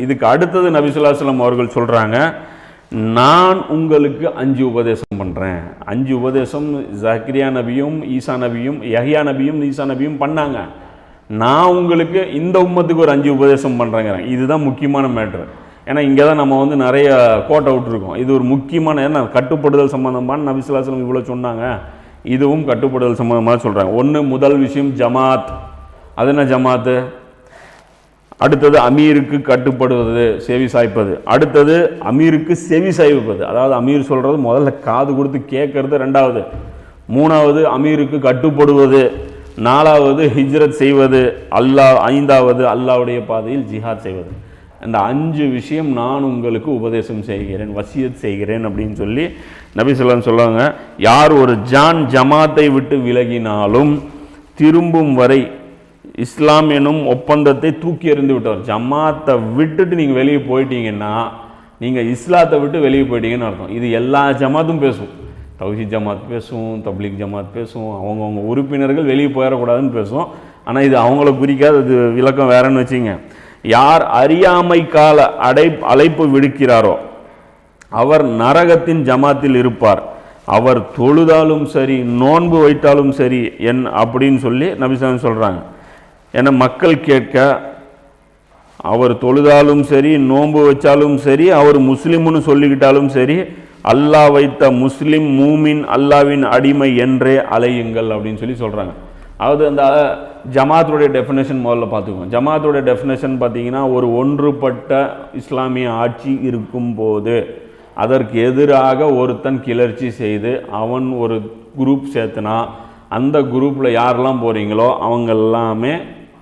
இதுக்கு அடுத்தது நபி ஸல்லல்லாஹு அலைஹி வஸல்லம் அவர்கள் சொல்கிறாங்க, நான் உங்களுக்கு 5 உபதேசம் பண்ணுறேன். 5 உபதேசம் ஜக்கரியா நபியும் ஈசா நபியும் யஹ்யா நபியும் ஈசா நபியும் பண்ணாங்க. நான் உங்களுக்கு இந்த உம்மத்துக்கு ஒரு 5 உபதேசம் பண்ணுறேங்கிறேன். இதுதான் முக்கியமான மேட்ரு. ஏன்னா இங்கே தான் நம்ம வந்து நிறைய கோட்டை விட்டுருக்கோம். இது ஒரு முக்கியமான, ஏன்னா கட்டுப்படுதல் சம்பந்தமான நபி ஸல்லல்லாஹு அலைஹி வஸல்லம் இவ்வளோ சொன்னாங்க, இதுவும் கட்டுப்படுதல் சம்பந்தமாக சொல்கிறாங்க. ஒன்று, முதல் விஷயம் ஜமாத். அது என்ன ஜமாத்து? அடுத்தது அமீருக்கு கட்டுப்படுவது, செவி சாய்ப்பது. அடுத்தது அமீருக்கு செவி சாய்ப்பது, அதாவது அமீர் சொல்கிறது முதல்ல காது கொடுத்து கேட்கறது. ரெண்டாவது, மூணாவது அமீருக்கு கட்டுப்படுவது. நாலாவது ஹிஜ்ரத் செய்வது. ஐந்தாவது அல்லாஹ்வுடைய பாதையில் ஜிஹாத் செய்வது. இந்த 5 விஷயம் நான் உங்களுக்கு உபதேசம் செய்கிறேன், வசியத் செய்கிறேன் அப்படின்னு சொல்லி நபி ஸல்லல்லாஹு அலைஹி வஸல்லம் சொல்லுவாங்க. யார் ஒரு ஜமாத்தை விட்டு விலகினாலும் திரும்பும் வரை இஸ்லாம் எனும் ஒப்பந்தத்தை தூக்கி எறிந்து விட்டவர். ஜமாத்தை விட்டுட்டு நீங்கள் வெளியே போயிட்டீங்கன்னா நீங்கள் இஸ்லாத்தை விட்டு வெளியே போயிட்டீங்கன்னு அர்த்தம். இது எல்லா ஜமாத்தும் பேசும். தௌஹீத் ஜமாத் பேசும், தப்லீக் ஜமாத் பேசும், அவங்கவுங்க உறுப்பினர்கள் வெளியே போயிடக்கூடாதுன்னு பேசும். ஆனால் இது அவங்கள குறிக்காது, அது விளக்கம் வேறன்னு வச்சுங்க. யார் அறியாமை கால அழைப்பு விடுக்கிறாரோ அவர் நரகத்தின் ஜமாத்தில் இருப்பார். அவர் தொழுதாலும் சரி நோன்பு வைத்தாலும் சரி அப்படின்னு சொல்லி நபி ஸல்லல்லாஹு அலைஹி வஸல்லம் சொல்கிறாங்க. ஏன்னா மக்கள் கேட்க, அவர் தொழுதாலும் சரி நோன்பு வச்சாலும் சரி அவர் முஸ்லீம்னு சொல்லிக்கிட்டாலும் சரி, அல்லாஹ் வைத்த முஸ்லீம் மூமின் அல்லாவின் அடிமை என்றே அலையுங்கள் அப்படின்னு சொல்லி சொல்கிறாங்க. அதாவது அந்த ஜமாத்துடைய டெஃபினேஷன் முதல்ல பார்த்துக்குவோம். ஜமாத்துடைய டெஃபினேஷன் பார்த்தீங்கன்னா, ஒரு ஒன்றுபட்ட இஸ்லாமிய ஆட்சி இருக்கும்போது அதற்கு எதிராக ஒருத்தன் கிளர்ச்சி செய்து அவன் ஒரு குரூப் சேர்த்துனா அந்த குரூப்பில் யாரெல்லாம் போகிறீங்களோ அவங்க எல்லாமே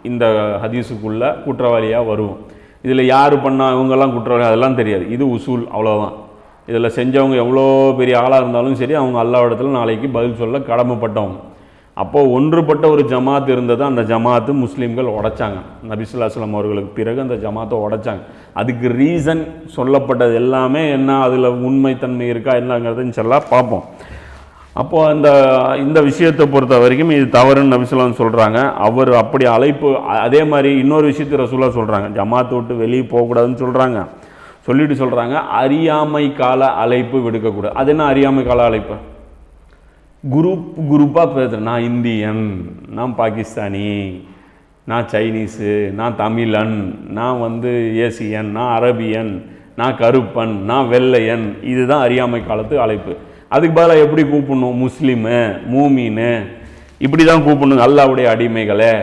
இந்த ஹதீஸுக்குள்ள குற்றவாளியாக வருவோம். இதில் யார் பண்ணால் இவங்கெல்லாம் குற்றவாளி அதெல்லாம் தெரியாது. இது உசூல், அவ்வளோதான். இதில் செஞ்சவங்க எவ்வளோ பெரிய ஆளாக இருந்தாலும் சரி அவங்க அல்லாஹ்விடத்தில் நாளைக்கு பதில் சொல்ல கடமைப்பட்டவங்க. அப்போது ஒன்றுபட்ட ஒரு ஜமாத் இருந்தது. அந்த ஜமாத்து முஸ்லீம்கள் உடைச்சாங்க. நபி ஸல்லல்லாஹு அலைஹி வஸல்லம் அவர்களுக்கு பிறகு அந்த ஜமாத்தை உடைச்சாங்க. அதுக்கு ரீசன் சொல்லப்பட்டது எல்லாமே என்ன, அதில் உண்மைத்தன்மை இருக்கா என்னங்கிறத இன்ஷாஅல்லாஹ் பார்ப்போம். அப்போது இந்த விஷயத்தை பொறுத்த வரைக்கும் இது தவறுன்னு நபி ஸல்லல்லாஹு அலைஹி வஸல்லம் சொல்கிறாங்க. அவர் அப்படி அழைப்பு, அதே மாதிரி இன்னொரு விஷயத்தை ரசூலுல்லாஹ் சொல்கிறாங்க, ஜமாத்தை விட்டு வெளியே போகக்கூடாதுன்னு சொல்கிறாங்க. சொல்லிட்டு சொல்கிறாங்க, அறியாமை கால அழைப்பு விடுக்கக்கூடாது. அது என்ன அறியாமை கால அழைப்பு? குரூப்பாக பேசுகிறேன், நான் இந்தியன், நான் பாகிஸ்தானி, நான் சைனீஸு, நான் தமிழன், நான் வந்து ஏசியன், நான் அரபியன், நான் கருப்பன், நான் வெள்ளையன். இதுதான் அறியாமை காலத்து அழைப்பு. அதுக்கு பதிலாக எப்படி கூப்பிடணும்? முஸ்லீமு, மூமீனு, இப்படி தான் கூப்பிடணும். அல்லாஹ்வுடைய அடிமைகளே,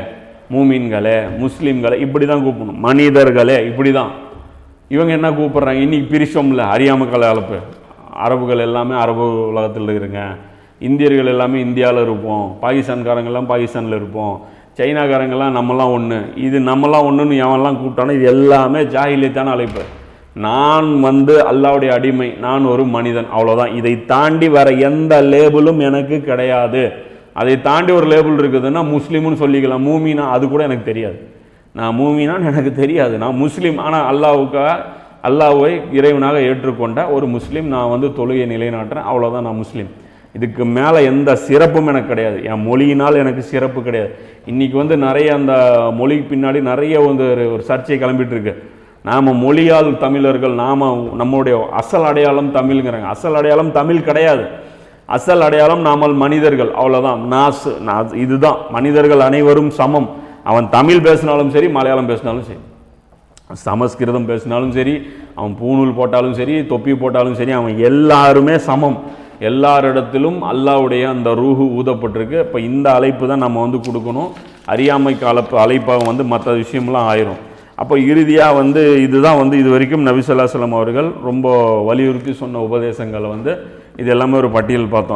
மூமீன்களே, முஸ்லீம்களே, இப்படி தான் கூப்பிடணும். மனிதர்களே, இப்படி தான். இவங்க என்ன கூப்பிட்றாங்க? இன்றைக்கி பிரிச்சோம்ல அறியாமை கால அழைப்பு. அரபுகள் எல்லாமே அரபு உலகத்தில் இருங்க, இந்தியர்கள் எல்லாமே இந்தியாவில் இருப்போம், பாகிஸ்தான்காரங்கெல்லாம் பாகிஸ்தானில் இருப்போம், சைனாக்காரங்கெல்லாம் நம்மலாம் ஒன்று. இது நம்மலாம் ஒன்றுன்னு எவன்லாம் கூப்பிட்டானோ இது எல்லாமே ஜாஹிலியத்தான அழைப்பு. நான் வந்து அல்லாஹ்வுடைய அடிமை, நான் ஒரு மனிதன், அவ்வளோதான். இதை தாண்டி வேற எந்த லேபிளும் எனக்கு கிடையாது. அதை தாண்டி ஒரு லேபிள் இருக்குதுன்னா முஸ்லீம்னு சொல்லிக்கலாம். மூமினா அது கூட எனக்கு தெரியாது. நான் மூமினான்னு எனக்கு தெரியாது. நான் முஸ்லீம். ஆனால் அல்லாஹ்வை இறைவனாக ஏற்றுக்கொண்ட ஒரு முஸ்லீம். நான் வந்து தொழுகை நிலைநாட்டுறேன், அவ்வளோதான், நான் முஸ்லீம். இதுக்கு மேலே எந்த சிறப்பும் எனக்கு கிடையாது. என் மொழியினால் எனக்கு சிறப்பு கிடையாது. இன்றைக்கி வந்து நிறைய அந்த மொழிக்கு பின்னாடி நிறைய வந்து ஒரு சர்ச்சை கிளம்பிட்டு இருக்கு. நாம் மொழியால் தமிழர்கள், நம்முடைய அசல் அடையாளம் தமிழ்ங்கிறாங்க. அசல் அடையாளம் தமிழ் கிடையாது. அசல் அடையாளம் நாமல் மனிதர்கள், அவ்வளோதான். இதுதான், மனிதர்கள் அனைவரும் சமம். அவன் தமிழ் பேசினாலும் சரி, மலையாளம் பேசினாலும் சரி, சமஸ்கிருதம் பேசினாலும் சரி, அவன் பூணூல் போட்டாலும் சரி, தொப்பி போட்டாலும் சரி, அவன் எல்லாருமே சமம். எல்லாரிடத்திலும் அல்லாஹ்வுடைய அந்த ரூஹு ஊதப்பட்டிருக்கு. இப்போ இந்த அழைப்பு தான் நம்ம வந்து கொடுக்கணும். அறியாமை காலப்பு அழைப்பாக வந்து மற்ற விஷயம்லாம் ஆயிரும். அப்போ இறுதியாக வந்து இதுதான் வந்து இது வரைக்கும் நபி ஸல்லல்லாஹு அலைஹி வஸல்லம் அவர்கள் ரொம்ப வலியுறுத்தி சொன்ன உபதேசங்களை வந்து இது எல்லாமே ஒரு பட்டியல் பார்த்தோம்.